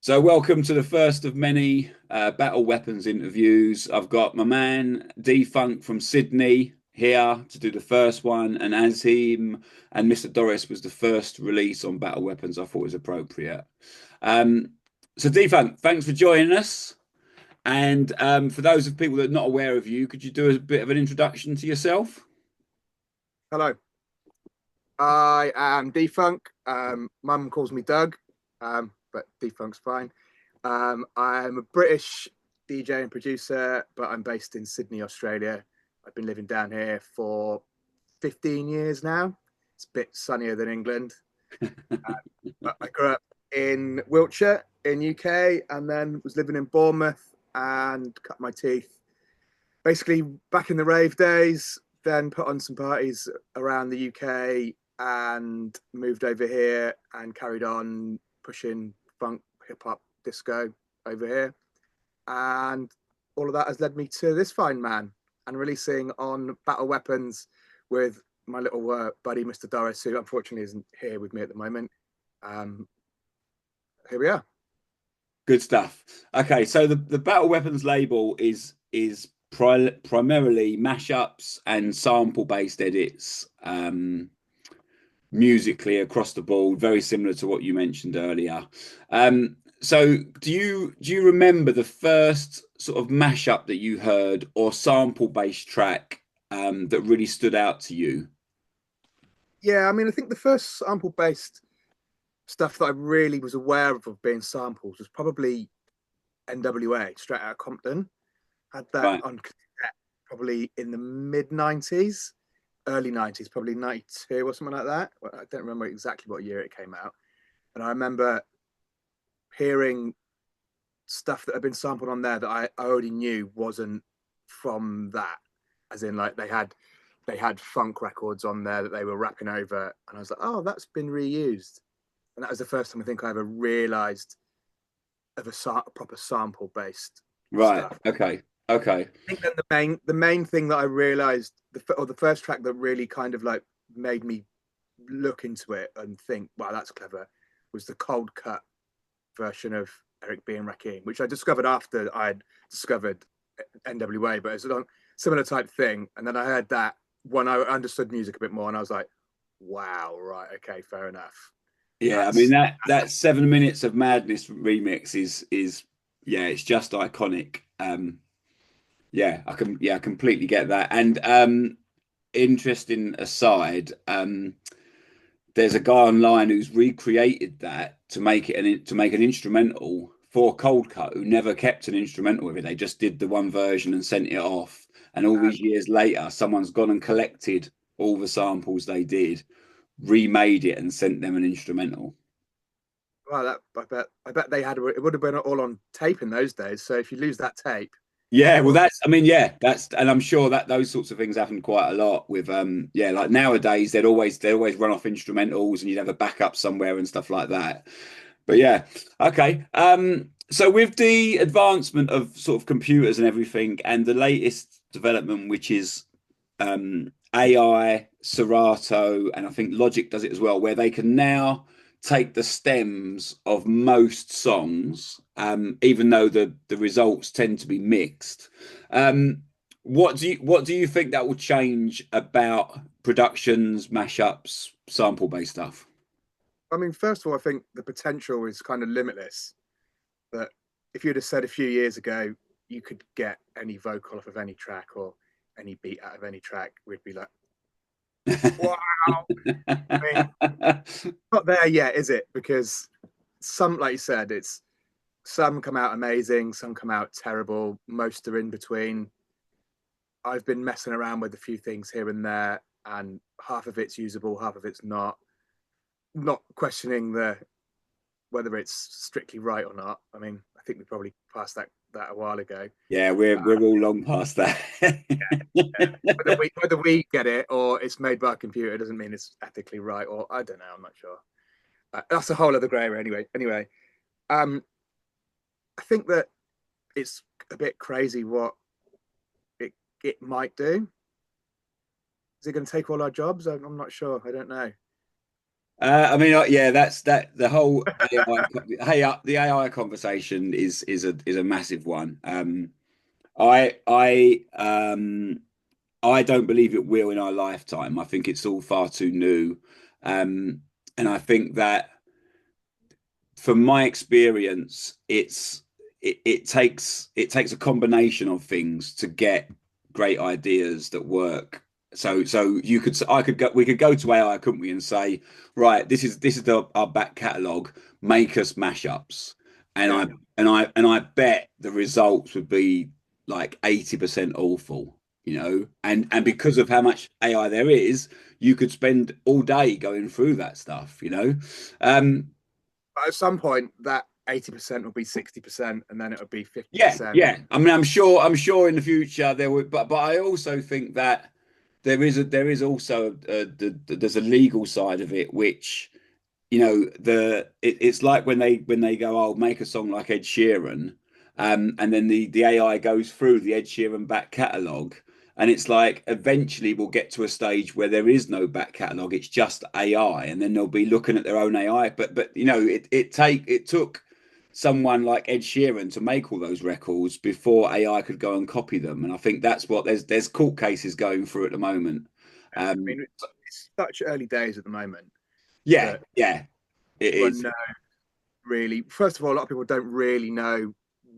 So, welcome to the first of many Battle Weapons interviews. I've got my man D-Funk from Sydney here to do the first one, and as him and Mr. Doris was the first release on Battle Weapons, I thought it was appropriate. Um, so, D-Funk, thanks for joining us. And for those of people that are not aware of you, could you do a bit of an introduction to yourself? Hello, I am Defunk. Mum calls me Doug, but Defunk's fine. I'm a British DJ and producer, but I'm based in Sydney, Australia. I've been living down here for 15 years now. It's a bit sunnier than England. But I grew up in Wiltshire in UK and then was living in Bournemouth and cut my teeth basically back in the rave days, then put on some parties around the UK and moved over here and carried on pushing funk, hip hop, disco over here. And all of that has led me to this fine man and releasing on Battle Weapons with my little buddy, Mr. Doris, who unfortunately isn't here with me at the moment. Um, Here we are. Good stuff. Okay, so the Battle Weapons label is primarily mashups and sample based edits, musically across the board, very similar to what you mentioned earlier. So do you remember the first sort of mashup that you heard or sample based track that really stood out to you? Yeah, I mean, I think the first sample based stuff that I really was aware of being samples was probably NWA, Straight Outta Compton. Had that Right. on cassette probably in the mid 90s, early 90s, probably 92 or something like that. Well, I don't remember exactly what year it came out. And I remember hearing stuff that had been sampled on there that I already knew wasn't from that. As in, like they had funk records on there that they were rapping over, and I was like, oh, that's been reused. And that was the first time I think I ever realised of a proper sample based Right. stuff. Okay. Okay. I think then the main thing that I realized, the first track that really kind of like made me look into it and think, wow, that's clever, was the cold cut version of Eric B and Rakim, which I discovered after I'd discovered NWA, but it's a similar type thing. And then I heard that when I understood music a bit more, and I was like, wow, right, okay, fair enough. Yeah, I mean That's that 7 minutes of madness remix is yeah, it's just iconic. I completely get that. And interesting aside, there's a guy online who's recreated that to make an instrumental for Cold Cut who never kept an instrumental with it. They just did the one version and sent it off. And all these years later, someone's gone and collected all the samples they did, remade it, and sent them an instrumental. well, that I bet they had it would have been all on tape in those days. So if you lose that tape, Yeah, well, or I mean, yeah, and I'm sure that those sorts of things happen quite a lot with, yeah, like nowadays they'd always run off instrumentals and you'd have a backup somewhere and stuff like that. But yeah, okay. So with the advancement of sort of computers and everything, and the latest development, which is AI, Serato, and I think Logic does it as well, where they can now take the stems of most songs, even though the results tend to be mixed. Um, what do you think that will change about productions, mashups, sample based stuff? I mean, first of all, I think the potential is kind of limitless. That if you'd have said a few years ago you could get any vocal off of any track or any beat out of any track, we'd be like, wow. I mean, not there yet, is it? Because some, like you said, it's some come out amazing, some come out terrible, most are in between. I've been messing around with a few things here and there, and half of it's usable, half of it's not. Not questioning the whether it's strictly right or not. I mean, I think we probably passed that a while ago. Yeah, we're all long past that. Whether we get it or it's made by a computer doesn't mean it's ethically right, or I don't know. I'm not sure. That's a whole other grey area. Anyway, um, I think that it's a bit crazy what it might do. Is it going to take all our jobs? I'm not sure. I don't know. Yeah, that's that. The whole AI, the AI conversation is a massive one. I I I don't believe it will in our lifetime. I think it's all far too new, and I think that from my experience, it takes a combination of things to get great ideas that work. So we could go to AI, couldn't we, and say, right, this is our back catalogue, make us mashups, and Yeah. I bet the results would be like 80% awful, and because of how much AI there is, you could spend all day going through that stuff. Um, But at some point, that 80% will be 60%, and then it'll be Yeah, 50%. yeah. I mean, I'm sure in the future there would, but I also think that there is also there's a legal side of it, which it's like when they go, oh, make a song like Ed Sheeran, and then the AI goes through the Ed Sheeran back catalogue, and it's like eventually we'll get to a stage where there is no back catalogue, it's just AI, and then they'll be looking at their own AI. But it took someone like Ed Sheeran to make all those records before AI could go and copy them, and I think that's what there's court cases going through at the moment. I mean, it's such early days at the moment Yeah, that yeah, it anyone is. know really. First of all, a lot of people don't really know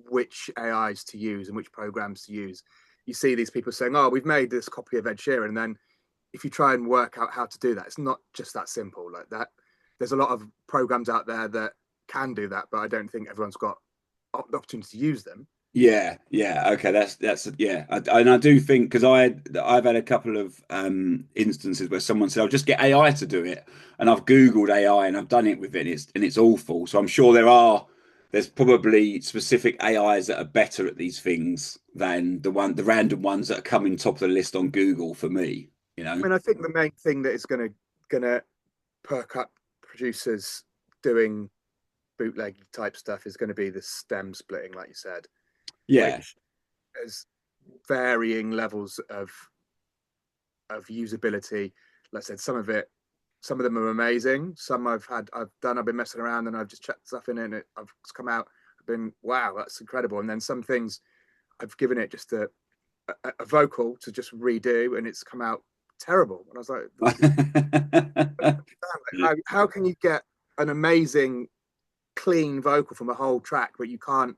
which AIs to use and which programs to use. You see these people saying, "Oh, we've made this copy of Ed Sheeran," and then if you try and work out how to do that, it's not just that simple like that. There's a lot of programs out there that can do that, but I don't think everyone's got the opportunity to use them. Yeah, yeah, okay, that's yeah, and I do think because I've had a couple of instances where someone said, "I'll just get AI to do it," and I've Googled AI and I've done it with it, and it's awful. So I'm sure there's probably specific AIs that are better at these things than the random ones that are coming top of the list on Google for me. You I know? mean, I think the main thing that is gonna perk up producers doing bootleg type stuff is going to be the stem splitting, like you said, Yeah, which has varying levels of usability. Like I said, some of them are amazing. Some I've been messing around and I've just checked stuff in it and I've come out, I've been, wow, that's incredible. And then some things I've given it just a vocal to just redo and it's come out terrible. And I was like, how can you get an amazing clean vocal from a whole track, but you can't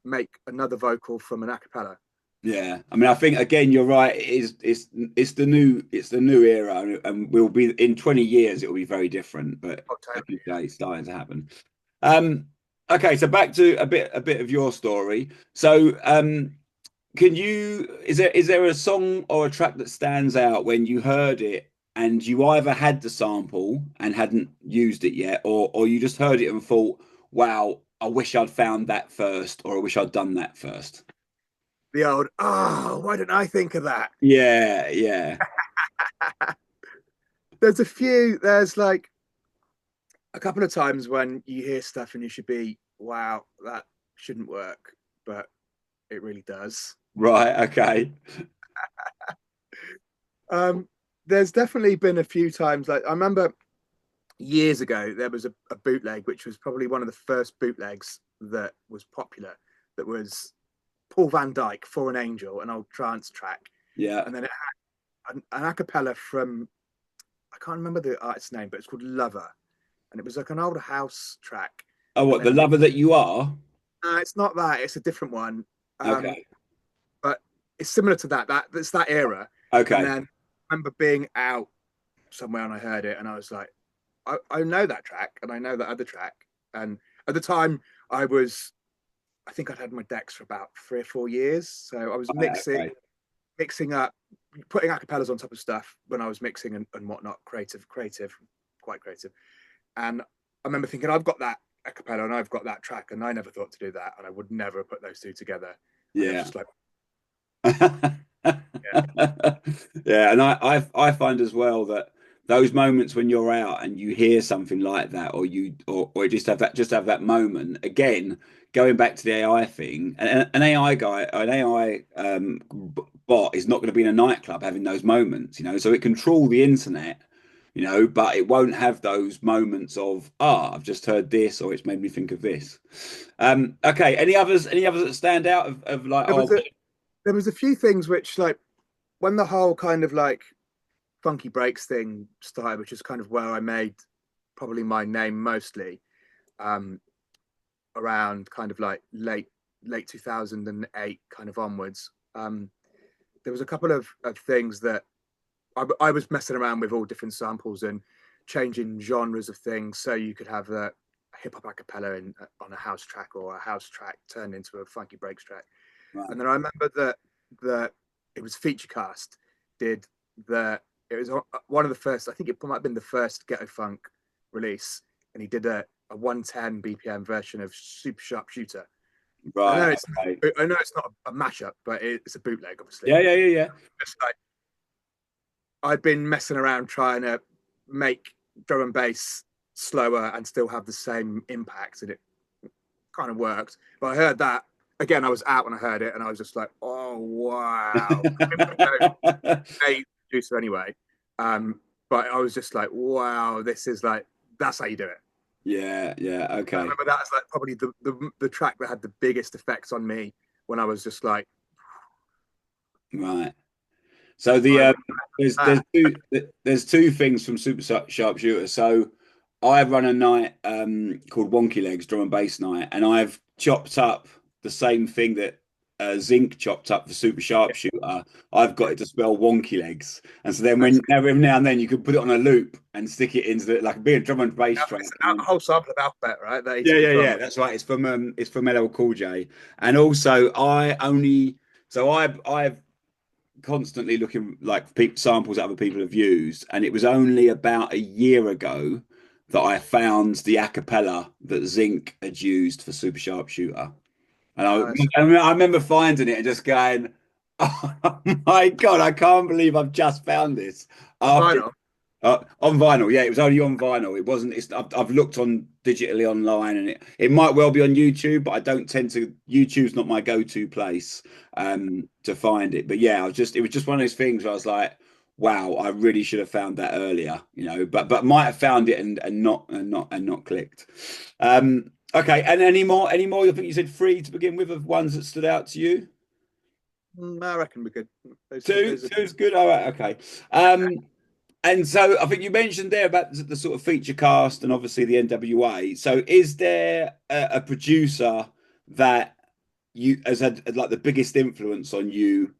make another vocal from an acapella? yeah. I mean, I think again, you're right. It's the new era, and we'll be in 20 years. It will be very different, but Oh, like totally. you say, it's starting to happen. Um, okay, so back to a bit of your story. So, is there a song or a track that stands out when you heard it and you either had the sample and hadn't used it yet, or you just heard it and thought, "Wow, I wish I'd found that first, or I wish I'd done that first." The old, oh, why didn't I think of that? Yeah, yeah. There's like a couple of times when you hear stuff and you should be, wow, that shouldn't work, but it really does. Right, okay. Um, there's definitely been a few times, like I remember years ago, there was a bootleg, which was probably one of the first bootlegs that was popular, that was Paul Van Dyke for an Angel, an old trance track. Yeah. And then it had an a cappella from, I can't remember the artist's name, but it's called Lover. And it was like an old house track. Oh, And what, the then lover that you are? it's not that, it's a different one. Um, Okay. but it's similar to that. It's that era. And Okay. then I remember being out somewhere and I heard it and I was like, I know that track and I know that other track. And at the time, I think I'd had my decks for about 3 or 4 years. So I was Right, okay. mixing up, putting acapellas on top of stuff when I was mixing and whatnot, quite creative. And I remember thinking, I've got that acapella and I've got that track, and I never thought to do that, and I would never put those two together. And it was Yeah. just like, yeah, Yeah, and I find as well that those moments when you're out and you hear something like that, or just have that moment again, going back to the AI thing, an AI bot is not going to be in a nightclub having those moments, so it can trawl the internet you know, but it won't have those moments of, I've just heard this, or it's made me think of this. Okay, any others? Any others that stand out of like, There was a few things which, like, when the whole kind of like funky breaks thing started, which is kind of where I made probably my name mostly, um, around kind of like late 2008 kind of onwards. There was a couple of things that I was messing around with, all different samples and changing genres of things, so you could have a hip hop a cappella on a house track, or a house track turned into a funky breaks track. right, And then I remember that it was Featurecast did it was one of the first, I think it might have been the first Ghetto Funk release, and he did a 110 BPM version of Super Sharp Shooter. right, I know it's not a mashup, but it's a bootleg, obviously. yeah. Just like, I'd been messing around trying to make drum and bass slower and still have the same impact, and it kind of worked. But I heard that again. I was out when I heard it, and I was just like, "Oh wow!" A producer anyway, but I was just like, "Wow, this is like that's how you do it." Yeah, okay. I remember that as like probably the track that had the biggest effects on me, when I was just like, right. So there's two things from Super Sharpshooter. So I run a night called Wonky Legs Drum and Bass Night, and I've chopped up the same thing that Zinc chopped up for Super Sharpshooter. I've got it to spell Wonky Legs, and so then every now and then you could put it on a loop and stick it into like being a drum and bass track. A whole sample of Alphabet, right? Yeah. That's right. It's from LL Cool J, and also I've constantly looking like samples that other people have used, and it was only about a year ago that I found the a cappella that Zinc had used for Super Sharpshooter, and I remember finding it and just going, "Oh my God, I can't believe I've just found this." After Vinyl. On vinyl, yeah, it was only on vinyl. It wasn't. I've looked on digitally online, and it might well be on YouTube, but I don't tend to. YouTube's not my go-to place to find it. But yeah, it was just one of those things where I was like, wow, I really should have found that earlier, you know. But might have found it and not clicked. Okay, and any more? Any more? I think you said three to begin with of ones that stood out to you. I reckon we're good. Two's good. All right, okay. And so I think you mentioned there about the sort of feature cast and obviously the NWA. So is there a producer that you has had like the biggest influence on you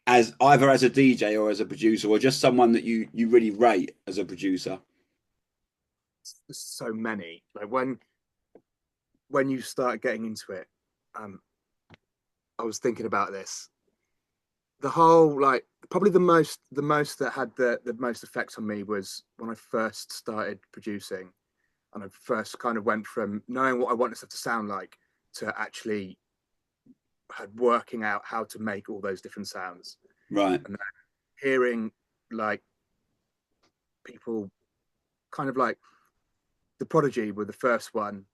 as either as a DJ or as a producer, or just someone that you really rate as a producer? So many. Like when you start getting into it, I was thinking about this. The whole, like, probably the most that had the most effect on me was when I first started producing, and I first kind of went from knowing what I wanted stuff to sound like to actually working out how to make all those different sounds. Right. And hearing like people kind of like the Prodigy were the first one.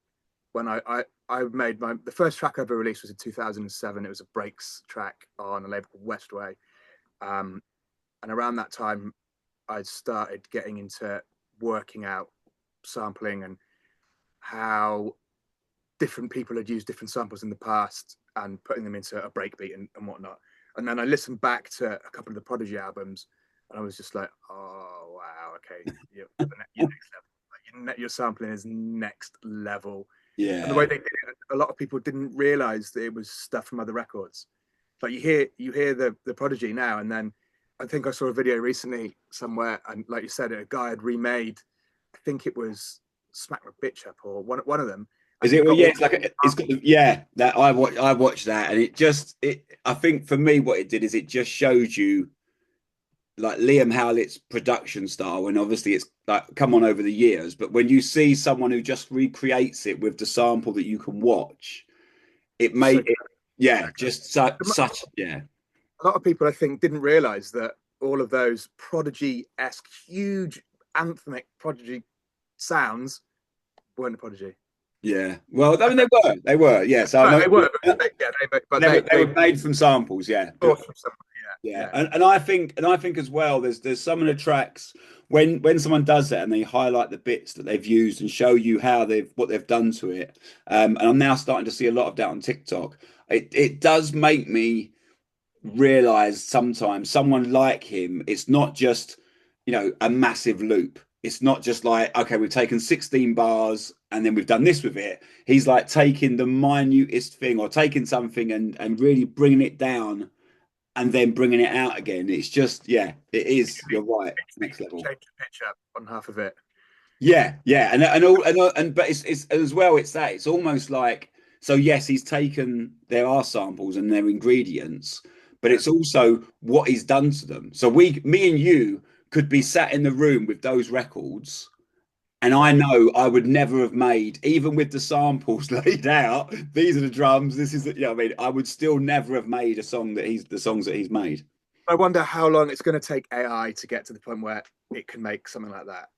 When I made the first track I ever released was in 2007. It was a breaks track on a label called Westway. And around that time, I started getting into working out sampling and how different people had used different samples in the past and putting them into a breakbeat and whatnot. And then I listened back to a couple of the Prodigy albums, and I was just like, oh, wow, okay, you're next level. Like, your sampling is next level. Yeah. And the way they did it, a lot of people didn't realize that it was stuff from other records. Like you hear the Prodigy now, and then I think I saw a video recently somewhere, and like you said, a guy had remade, I think it was Smack My Bitch Up or one of them. Is it? Well, yeah, it's like it's got yeah. That I watched that, and it. I think for me, what it did is it just showed you like Liam Howlett's production style, and obviously it's like come on over the years. But when you see someone who just recreates it with the sample that you can watch, it made it, yeah, just such yeah. A lot of people, I think, didn't realize that all of those Prodigy-esque, huge anthemic Prodigy sounds weren't a Prodigy. Yeah, well, I mean, they were, yes. Yeah, so they were, they were made from samples, yeah. From somebody, Yeah, yeah, and I think as well. There's some of the tracks when someone does that and they highlight the bits that they've used and show you how they've what they've done to it. And I'm now starting to see a lot of that on TikTok. It does make me realize sometimes someone like him, it's not just a massive loop. It's not just like, okay, we've taken 16 bars and then we've done this with it. He's like taking the minutest thing or taking something and really bringing it down and then bringing it out again. It's just, yeah, it is. You're right. Next level. change the pitch up on half of it. Yeah, yeah, and but it's as well. It's that it's almost like so. Yes, he's taken there are samples and their ingredients, but Yeah, it's also what he's done to them. So me and you could be sat in the room with those records, and yeah. I know I would never have made, even with the samples laid out. These are the drums. This is I mean, I would still never have made a song that he's the songs that he's made. I wonder how long it's going to take AI to get to the point where it can make something like that.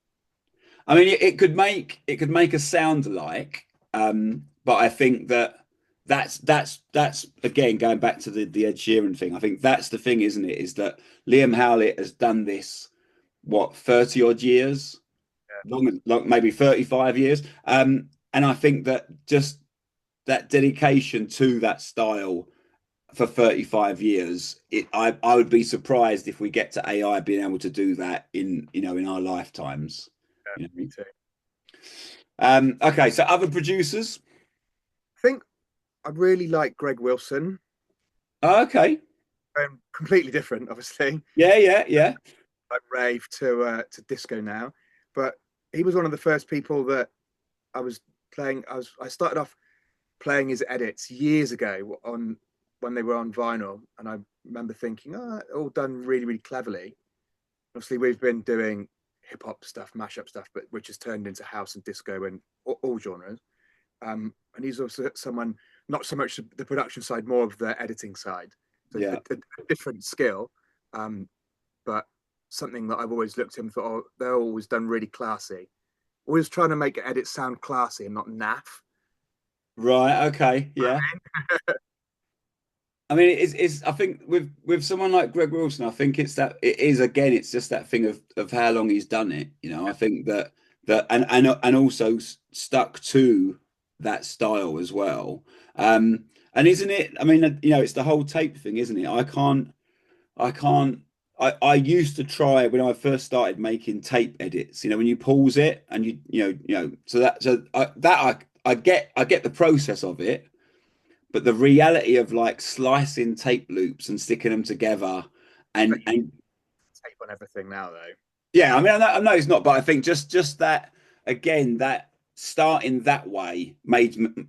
I mean, it could make us sound alike, but I think that that's again going back to the Ed Sheeran thing. I think that's the thing, isn't it? Is that Liam Howlett has done this what 30 odd years, long maybe 35 years, and I think that just that dedication to that style for 35 years, I would be surprised if we get to AI being able to do that in our lifetimes. Yeah, You me know? too. Okay, so other producers. I think I really like Greg Wilson. Oh, okay. Completely different, obviously, Yeah, yeah, yeah. like rave to disco now. But he was one of the first people that I was playing. I started off playing his edits years ago on when they were on vinyl, and I remember thinking, oh, all done really, really cleverly. Obviously, we've been doing hip hop stuff, mashup stuff, but which has turned into house and disco and all genres. And he's also someone not so much the production side, more of the editing side. So Yeah. a different skill, but something that I've always looked at and thought, oh, they're always done really classy. Always trying to make edits sound classy and not naff. Right, okay, yeah. I mean, it's I think with someone like Greg Wilson, I think it is again, it's just that thing of how long he's done it. I think that and also stuck to that style as well. And isn't it? I mean, it's the whole tape thing, isn't it? I can't. I used to try when I first started making tape edits. When you pause it and so I get the process of it, but the reality of like slicing tape loops and sticking them together But you and tape on everything now, though. yeah, I mean, I know it's not, but I think just that again, that starting that way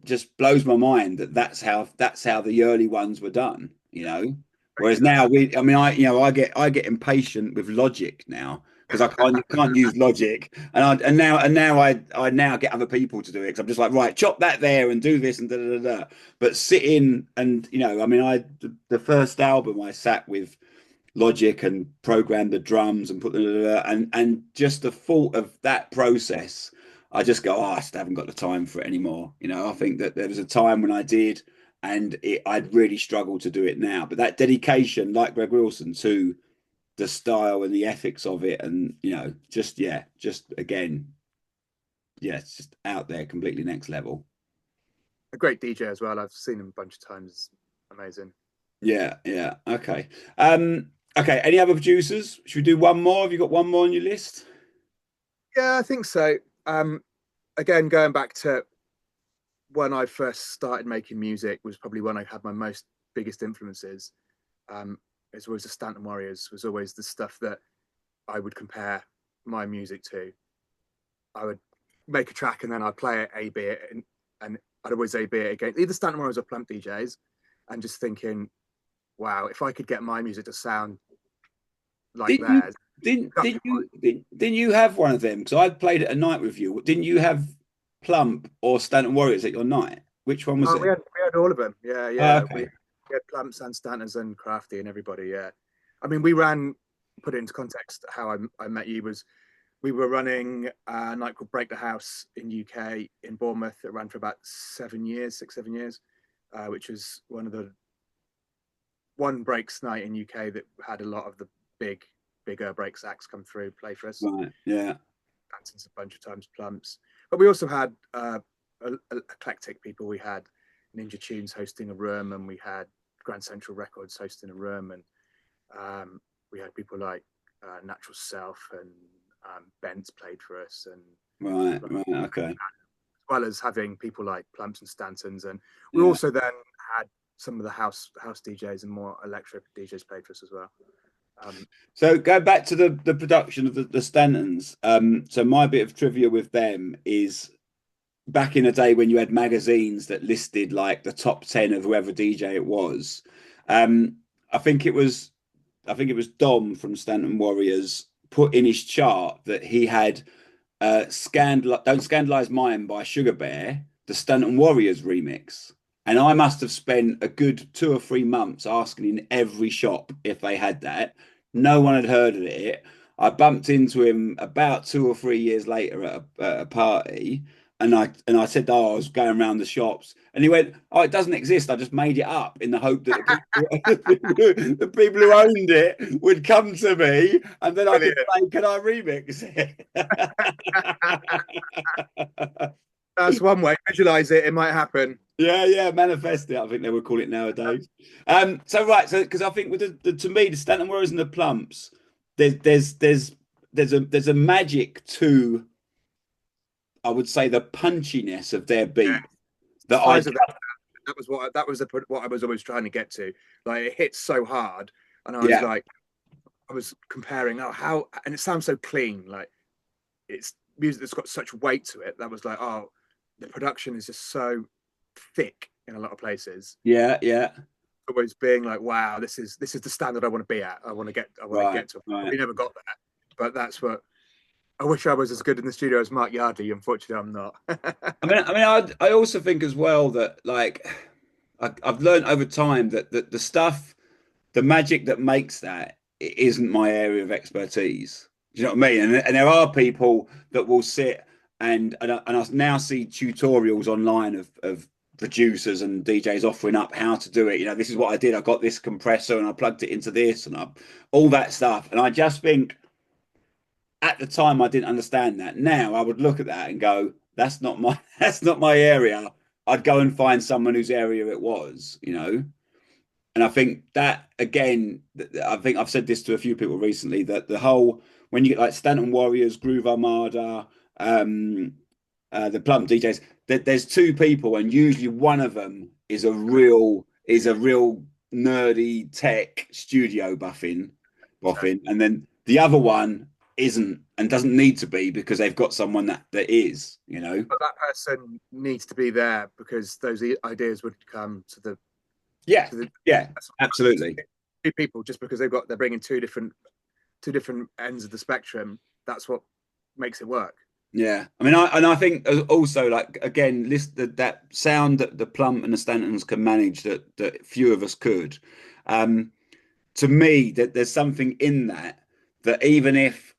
just blows my mind that that's how the early ones were done. Whereas now I mean, I get impatient with Logic now because I can't use Logic, and now I now get other people to do it because I'm just like right, chop that there and do this and da da da. Da. But sitting and I mean, the first album I sat with Logic and program the drums and put the and just the thought of that process, I just go, oh, I just haven't got the time for it anymore. I think that there was a time when I did, and I'd really struggled to do it now. But that dedication, like Greg Wilson, to the style and the ethics of it, and just again, yeah, it's just out there, completely next level. A great DJ as well. I've seen him a bunch of times. Amazing. Yeah, yeah, okay. Okay. Any other producers? Should we do one more? Have you got one more on your list? Yeah, I think so. Again, going back to when I first started making music was probably when I had my most biggest influences. It was the Stanton Warriors. Was always the stuff that I would compare my music to. I would make a track and then I'd play it, A/B it, and I'd always A/B it again. Either Stanton Warriors or Plump DJs, and just thinking, wow, if I could get my music to sound like Didn't you theirs, didn't you have one of them? Because I played it a night with you. Didn't you have Plump or Stanton Warriors at your night? Which one was oh, it? we had all of them. Yeah, Oh, yeah. We okay. had Plumps and Stanters and Crafty and everybody. Yeah. I mean, we ran, put it into context, how I met you was we were running a night called Break the House in UK in Bournemouth. It ran for about 7 years, 6, 7 years, which was one one breaks night in UK that had a lot of the bigger breaks acts come through, play for us. Right. Yeah. Dancing's a bunch of times, Plumps. But we also had eclectic people. We had Ninja Tunes hosting a room, and we had Grand Central Records hosting a room, and we had people like Natural Self and Bents played for us, and Right. Okay. as well as having people like Plumps and Stantons, and we also then had some of the house DJs and more electric DJs played for us as well. So go back to the production of the Stantons. So my bit of trivia with them is back in the day when you had magazines that listed like the top 10 of whoever DJ it was. I think it was Dom from Stanton Warriors put in his chart that he had Don't Scandalize Mine by Sugar Bear, the Stanton Warriors remix. And I must have spent a good 2 or 3 months asking in every shop if they had that. No one had heard of it. I bumped into him about 2 or 3 years later at a party, and I said, "Oh, I was going around the shops," and he went, "Oh, it doesn't exist. I just made it up in the hope that the people who owned it would come to me, and then I could say, can I remix it?" That's one way. Visualize it. It might happen. Yeah, manifest it. I think they would call it nowadays. So because I think with to me, the Stanton Warriors and the Plumps, there's a magic to, I would say, the punchiness of their beat. That was what I was always trying to get to. Like, it hits so hard, and I was like, I was comparing how, and it sounds so clean. Like, it's music that's got such weight to it. That was like, oh, the production is just so thick in a lot of places. Yeah. Always being like, wow, this is the standard I want to be at. I want to get to. Right. We never got that, but that's what I wish I was as good in the studio as Mark Yardley. Unfortunately, I'm not. I also think as well that, like, I've learned over time that the stuff, the magic that makes that, it isn't my area of expertise. Do you know what I mean? And there are people that will sit and I now see tutorials online of producers and DJs offering up how to do it. You know, this is what I did. I got this compressor and I plugged it into this and all that stuff. And I just think at the time I didn't understand that. Now I would look at that and go, that's not my area. I'd go and find someone whose area it was, you know. And I think that, again, I think I've said this to a few people recently, that the whole, when you get like Stanton Warriors, Groove Armada, the Plump DJs, there's 2 people, and usually one of them is a real nerdy tech studio boffin, and then the other one isn't and doesn't need to be, because they've got someone that is, you know. But that person needs to be there because those ideas would come to the absolutely. 2 people, just because they're bringing two different ends of the spectrum. That's what makes it work. Yeah, I mean, I think also, like, again, that sound that the Plump and the Stantons can manage that few of us could. To me, that there's something in that even if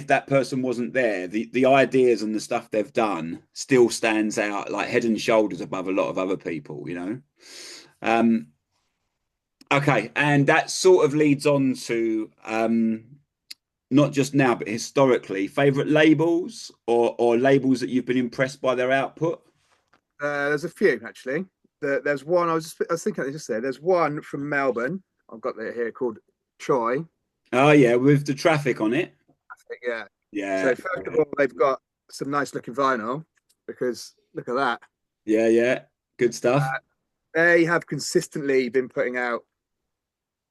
that person wasn't there, the ideas and the stuff they've done still stands out like head and shoulders above a lot of other people, you know. Okay, and that sort of leads on to not just now, but historically, favorite labels or labels that you've been impressed by their output. There's a few, actually. There's one I was thinking just there. There's one from Melbourne. I've got it here, called Choi. Oh yeah, with the Traffic on it. Yeah. So first of all, they've got some nice looking vinyl, because look at that. Yeah, good stuff. They have consistently been putting out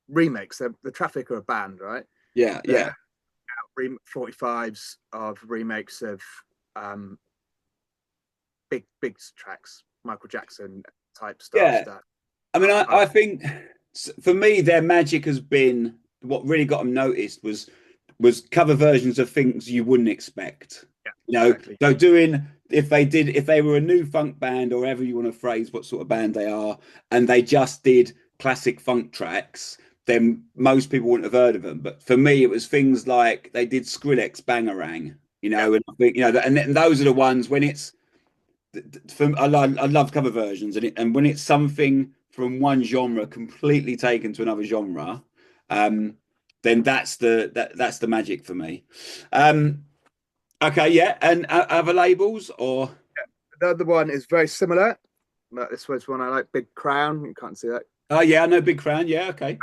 remakes. The Traffic are a band, right? Yeah. 45s of remakes of big tracks, Michael Jackson type stuff. Yeah. I mean, I think for me, their magic has been, what really got them noticed was cover versions of things you wouldn't expect. Yeah, you know, exactly. So if they were a new funk band, or whatever you want to phrase what sort of band they are, and they just did classic funk tracks, then most people wouldn't have heard of them. But for me, it was things like they did Skrillex Bangarang, you know, and I think, you know, and those are the ones when it's, I love cover versions, and when it's something from one genre completely taken to another genre, um, then that's the magic for me. Okay, yeah, and other labels or The other one is very similar. But this was one I like, Big Crown. You can't see that. oh yeah, I know Big Crown. Yeah, okay.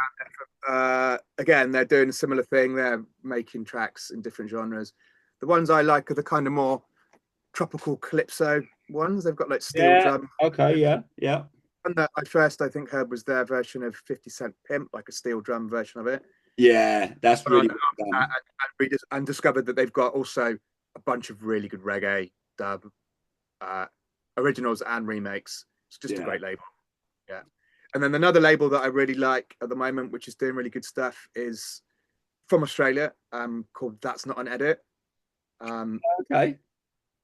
Again, they're doing a similar thing. They're making tracks in different genres. The ones I like are the kind of more tropical calypso ones. They've got like steel Yeah. drum. Okay. Yeah. Yeah. And that I first I think heard was their version of 50 Cent Pimp, like a steel drum version of it. Yeah. That's And, really well done. and discovered that they've got also a bunch of really good reggae dub uh, originals and remakes. It's just a Yeah. great label. Yeah. And then another label that I really like at the moment, which is doing really good stuff, is from Australia, called That's Not an Edit. Okay.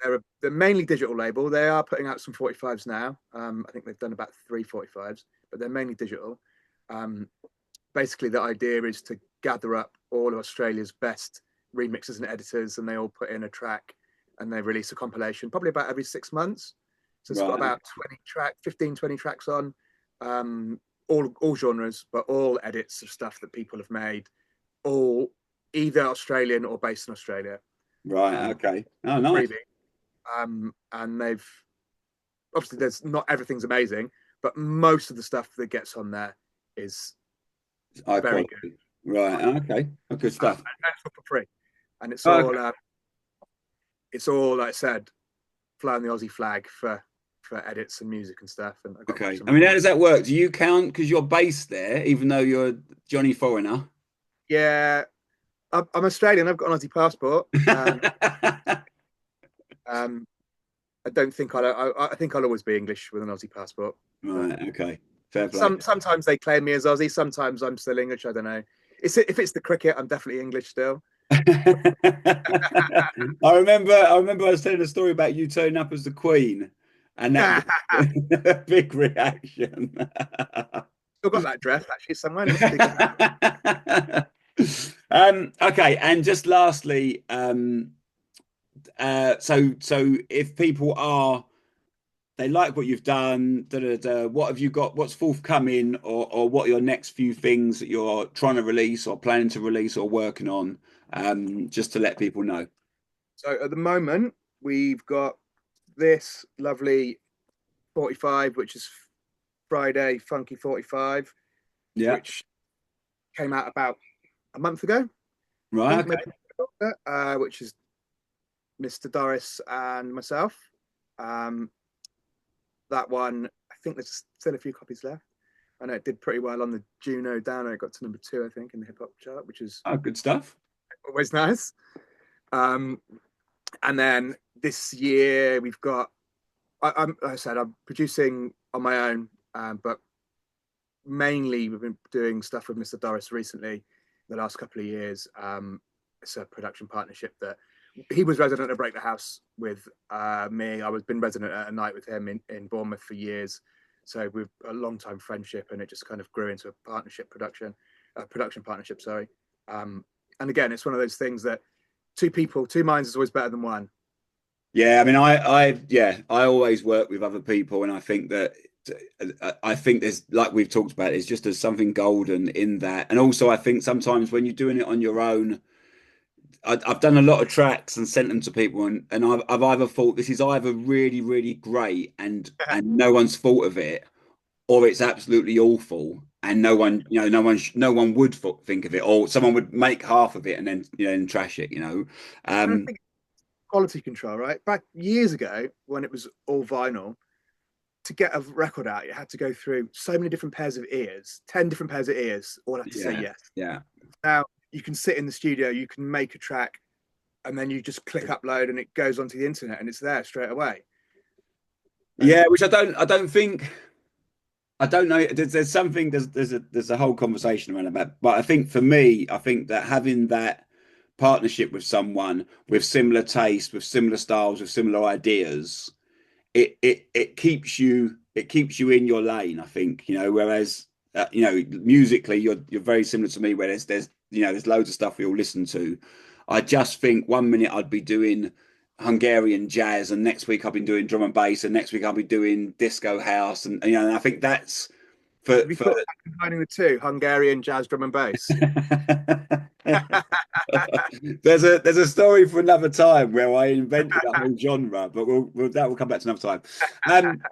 They're mainly digital label. They are putting out some 45s now. I think they've done about 3 45s, but they're mainly digital. Um, Basically, the idea is to gather up all of Australia's best remixers and editors, and they all put in a track, and they release a compilation, probably about every 6 months. So it's got Right. about 15, 20 tracks on, all genres, but all edits of stuff that people have made, all either Australian or based in Australia. Right. Okay. Oh, nice. Really. And they've obviously there's not everything's amazing, but most of the stuff that gets on there is High very quality. good. Right. Okay. Oh, good stuff. And that's for free. And Okay. it's all like I said, flying the Aussie flag for edits and music and stuff. And I got Okay. some. I mean, how does that work? Do you count because you're based there, even though you're Johnny Foreigner? Yeah, I'm Australian. I've got an Aussie passport. Um, I don't think I think I'll always be English with an Aussie passport. But Right. Okay. Fair play. sometimes they claim me as Aussie. Sometimes I'm still English. I don't know. If it's the cricket, I'm definitely English still. I remember I was telling a story about you turning up as the Queen, and that a big reaction. Still got that dress actually somewhere. Okay, and just lastly, so if people are they like what you've done, what have you got? What's forthcoming, or what are your next few things that you're trying to release, or planning to release, or working on? Just to let people know. So at the moment, we've got this lovely 45, which is Friday Funky 45, Yeah. which came out about a month ago, I Right. think, Okay. maybe, which is Mr. Doris and myself. Um, that one, I think there's still a few copies left. I know it did pretty well on the Juno Downer. It got to number 2, I think, in the hip hop chart, which is Oh, good stuff. always nice. Um, and then this year we've got, like I said, I'm producing on my own, but mainly we've been doing stuff with Mr. Doris recently, the last couple of years. It's a production partnership that he was resident at Break the House with me. I was been resident at a night with him in Bournemouth for years. So we've a long time friendship, and it just kind of grew into a production partnership. Sorry. And again, it's one of those things that two minds is always better than one. Yeah, I mean, I always work with other people, and I think there's like we've talked about, it's just there's something golden in that, and also I think sometimes when you're doing it on your own, I've done a lot of tracks and sent them to people, and I've either thought this is either really really great and no one's thought of it, or it's absolutely awful and no one no one would think of it, or someone would make half of it and then and trash it. I Um, think quality control, right? Back years ago when it was all vinyl, to get a record out, you had to go through so many different pairs of ears, 10 different pairs of ears, all have to say yeah, yes. yeah. Now you can sit in the studio, you can make a track, and then you just click upload and it goes onto the internet and it's there straight away. And Yeah, which I don't know. There's something. There's a whole conversation around that. But I think for me, I think that having that partnership with someone with similar tastes, with similar styles, with similar ideas, it keeps you in your lane. I think Whereas musically, you're very similar to me. Where there's loads of stuff we all listen to. I just think one minute I'd be doing Hungarian jazz, and next week I've been doing drum and bass, and next week I'll be doing disco house, and I think Have you thought about combining the two, Hungarian jazz, drum and bass? There's a story for another time where I invented a whole genre, but that will come back to another time.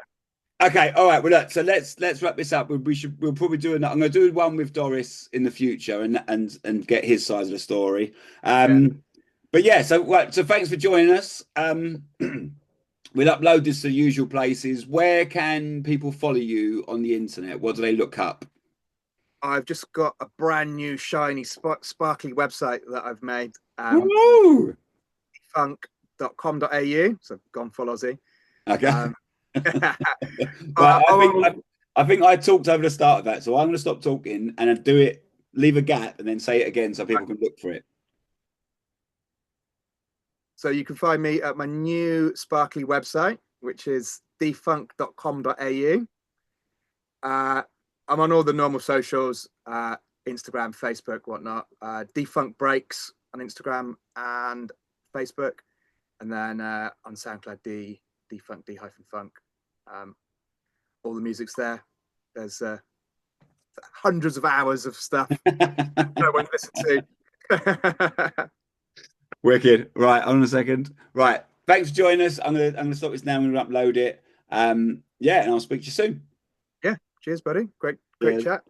Okay, all right. Well, look, so let's wrap this up. We'll probably do I'm going to do one with Doris in the future and get his side of the story. But yeah, so right, so thanks for joining us. We'll upload this to the usual places. Where can people follow you on the internet? What do they look up? I've just got a brand new shiny sparkly website that I've made. Funk.com.au. So gone full Aussie. Okay. I think I talked over the start of that, so I'm going to stop talking and do it, leave a gap, and then say it again so people can look for it. So you can find me at my new sparkly website, which is defunk.com.au. I'm on all the normal socials, Instagram, Facebook, whatnot. Defunk Breaks on Instagram and Facebook, and then on SoundCloud, Defunk D-Funk. All the music's there. There's hundreds of hours of stuff no one listens to. Wicked. Right, hold on a second. Right. Thanks for joining us. I'm gonna stop this now and upload it. Yeah, and I'll speak to you soon. Yeah. Cheers, buddy. Great chat.